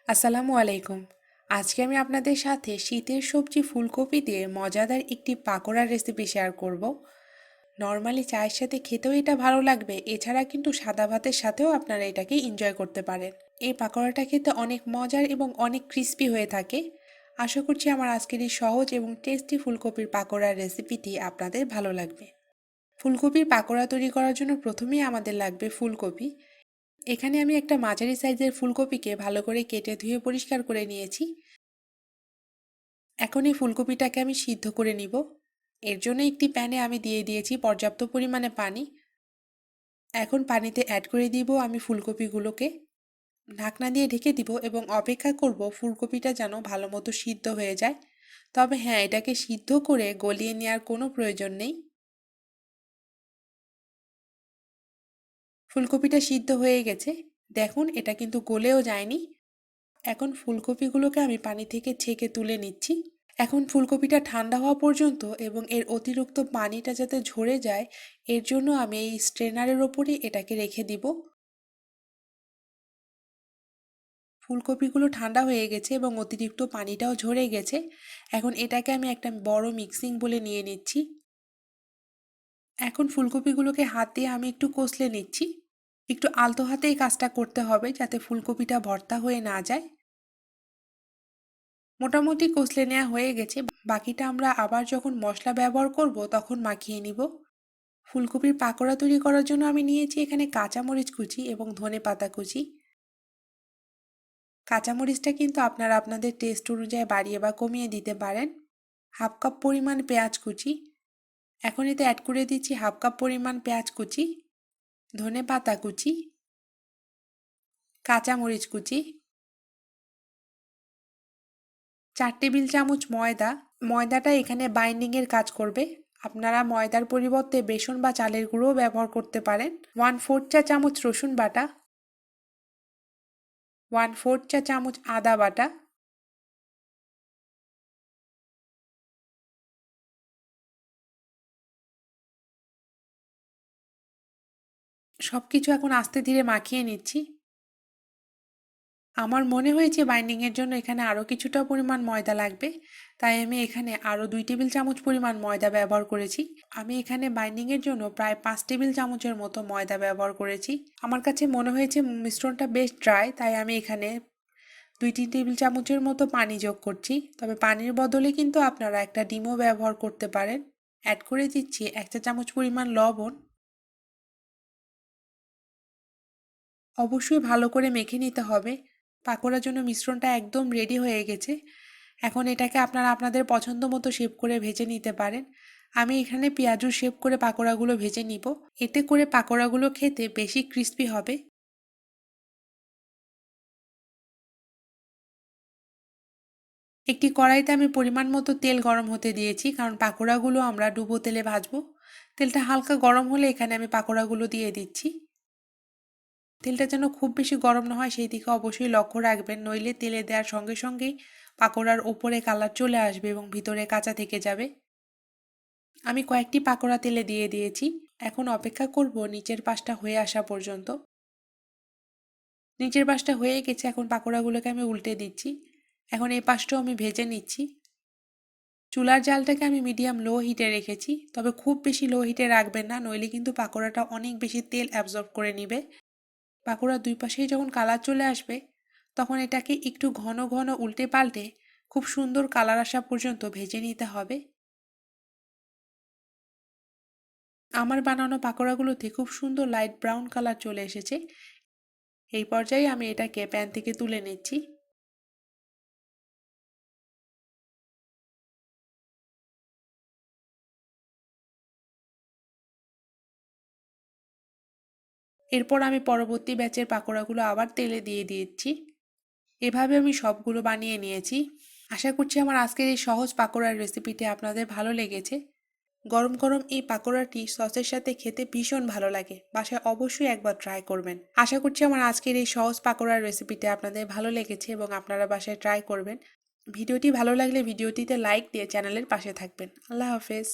আসসালামু আলাইকুম। আজকে আমি আপনাদের সাথে শীতের সবজি ফুলকপি দিয়ে মজাদার একটি পাকোড়ার রেসিপি শেয়ার করব। নর্মালি চায়ের সাথে খেতেও এটা ভালো লাগবে, এছাড়া কিন্তু সাদা ভাতের সাথেও আপনারা এটাকে এনজয় করতে পারেন। এই পাকোড়াটা খেতে অনেক মজার এবং অনেক ক্রিস্পি হয়ে থাকে। আশা করছি আমার আজকের এই সহজ এবং টেস্টি ফুলকপির পাকোড়ার রেসিপিটি আপনাদের ভালো লাগবে। ফুলকপির পাকোড়া তৈরি করার জন্য প্রথমেই আমাদের লাগবে ফুলকপি। এখানে আমি একটা মাঝারি সাইজের ফুলকপিকে ভালো করে কেটে ধুয়ে পরিষ্কার করে নিয়েছি। এখন এই ফুলকপিটাকে আমি সিদ্ধ করে নিব। এর জন্য একটি প্যানে আমি দিয়ে দিয়েছি পর্যাপ্ত পরিমাণে পানি। এখন পানিতে অ্যাড করে দিব আমি ফুলকপিগুলোকে, ঢাকনা দিয়ে ঢেকে দিব এবং অপেক্ষা করব ফুলকপিটা যেন ভালো মতো সিদ্ধ হয়ে যায়। তবে হ্যাঁ, এটাকে সিদ্ধ করে গলিয়ে নেওয়ার কোনো প্রয়োজন নেই। ফুলকপিটা সিদ্ধ হয়ে গেছে, দেখুন এটা কিন্তু গলেও যায়নি। এখন ফুলকপিগুলোকে আমি পানি থেকে ছেঁকে তুলে নিচ্ছি। এখন ফুলকপিটা ঠান্ডা হওয়া পর্যন্ত এবং এর অতিরিক্ত পানিটা যাতে ঝরে যায়, এর জন্য আমি এই স্ট্রেনারের ওপরে এটাকে রেখে দিব। ফুলকপিগুলো ঠান্ডা হয়ে গেছে এবং অতিরিক্ত পানিটাও ঝরে গেছে। এখন এটাকে আমি একটা বড় মিক্সিং বলে নিয়ে নিচ্ছি। এখন ফুলকপিগুলোকে হাত দিয়ে আমি একটু কষলে নিচ্ছি। একটু আলতো হাতে এই কাজটা করতে হবে যাতে ফুলকপিটা ভর্তা হয়ে না যায়। মোটামুটি কষলে নেওয়া হয়ে গেছে, বাকিটা আমরা আবার যখন মশলা ব্যবহার করব তখন মাখিয়ে নিব। ফুলকপির পাকোড়া তৈরি করার জন্য আমি নিয়েছি এখানে কাঁচামরিচ কুচি এবং ধনেপাতা কুচি। কাঁচামরিচটা কিন্তু আপনারা আপনাদের টেস্ট অনুযায়ী বাড়িয়ে বা কমিয়ে দিতে পারেন। হাফ কাপ পরিমাণ পেঁয়াজ কুচি, এখন এতে অ্যাড করে দিচ্ছি হাফ কাপ পরিমাণ পেঁয়াজ কুচি, ধনেপাতা কুচি, কাঁচামরিচ কুচি, 4 টেবিল চামচ ময়দা। ময়দাটা এখানে বাইন্ডিংয়ের কাজ করবে। আপনারা ময়দার পরিবর্তে বেসন বা চালের গুঁড়োও ব্যবহার করতে পারেন। 1/4 চা চামচ রসুন বাটা, 1/4 চা চামচ আদা বাটা, সবকিছু এখন আস্তে ধীরে মাখিয়ে নিচ্ছি। আমার মনে হয়েছে বাইন্ডিংয়ের জন্য এখানে আরও কিছুটা পরিমাণ ময়দা লাগবে, তাই আমি এখানে আরও 2 টেবিল চামচ পরিমাণ ময়দা ব্যবহার করেছি। আমি এখানে বাইন্ডিংয়ের জন্য প্রায় 5 টেবিল চামচের মতো ময়দা ব্যবহার করেছি। আমার কাছে মনে হয়েছে মিশ্রণটা বেশ ড্রাই, তাই আমি এখানে 2-3 টেবিল চামচের মতো পানি যোগ করছি। তবে পানির বদলে কিন্তু আপনারা একটা ডিমও ব্যবহার করতে পারেন। অ্যাড করে দিচ্ছি 1 চা চামচ পরিমাণ লবণ। অবশ্যই ভালো করে মেখে নিতে হবে। পাকোড়ার জন্য মিশ্রণটা একদম রেডি হয়ে গেছে। এখন এটাকে আপনারা আপনাদের পছন্দ মতো শেপ করে ভেজে নিতে পারেন। আমি এখানে পেঁয়াজু শেপ করে পাকোড়াগুলো ভেজে নিব। এতে করে পাকোড়াগুলো খেতে বেশি ক্রিস্পি হবে। একটি কড়াইতে আমি পরিমাণ মতো তেল গরম হতে দিয়েছি, কারণ পাকোড়াগুলো আমরা ডুবো তেলে ভাজবো। তেলটা হালকা গরম হলে এখানে আমি পাকোড়াগুলো দিয়ে দিচ্ছি। তেলটা যেন খুব বেশি গরম না হয় সেই দিকে অবশ্যই লক্ষ্য রাখবেন, নইলে তেলে দেওয়ার সঙ্গে সঙ্গেই পাকোড়ার ওপরে কালার চলে আসবে এবং ভিতরে কাঁচা থেকে যাবে। আমি কয়েকটি পাকোড়া তেলে দিয়ে দিয়েছি। এখন অপেক্ষা করব নিচের পাশটা হয়ে আসা পর্যন্ত। নিচের পাশটা হয়ে গেছে, এখন পাকোড়াগুলোকে আমি উল্টে দিচ্ছি। এখন এই পাশটাও আমি ভেজে নিচ্ছি। চুলার জালটাকে আমি মিডিয়াম লো হিটে রেখেছি, তবে খুব বেশি লো হিটে রাখবেন না, নইলে কিন্তু পাকোড়াটা অনেক বেশি তেল অ্যাবজর্ব করে নিবে। পাকোড়ার দুই পাশেই যখন কালার চলে আসবে তখন এটাকে একটু ঘন ঘন উল্টে পাল্টে খুব সুন্দর কালার আসা পর্যন্ত ভেজে নিতে হবে। আমার বানানো পাকোড়াগুলোতে খুব সুন্দর লাইট ব্রাউন কালার চলে এসেছে। এই পর্যায়ে আমি এটাকে প্যান থেকে তুলে নিচ্ছি। এরপর আমি পরবর্তী ব্যাচের পাকোড়াগুলো আবার তেলে দিয়ে দিয়েছি। এভাবে আমি সবগুলো বানিয়ে নিয়েছি। আশা করছি আমার আজকের এই সহজ পাকোড়ার রেসিপিটি আপনাদের ভালো লেগেছে। গরম গরম এই পাকোড়াটি সসের সাথে খেতে ভীষণ ভালো লাগে। বাসায় অবশ্যই একবার ট্রাই করবেন। আশা করছি আমার আজকের এই সহজ পাকোড়ার রেসিপিটি আপনাদের ভালো লেগেছে এবং আপনারা বাসায় ট্রাই করবেন। ভিডিওটি ভালো লাগলে ভিডিওটিতে লাইক দিয়ে চ্যানেলের পাশে থাকবেন। আল্লাহ হাফেজ।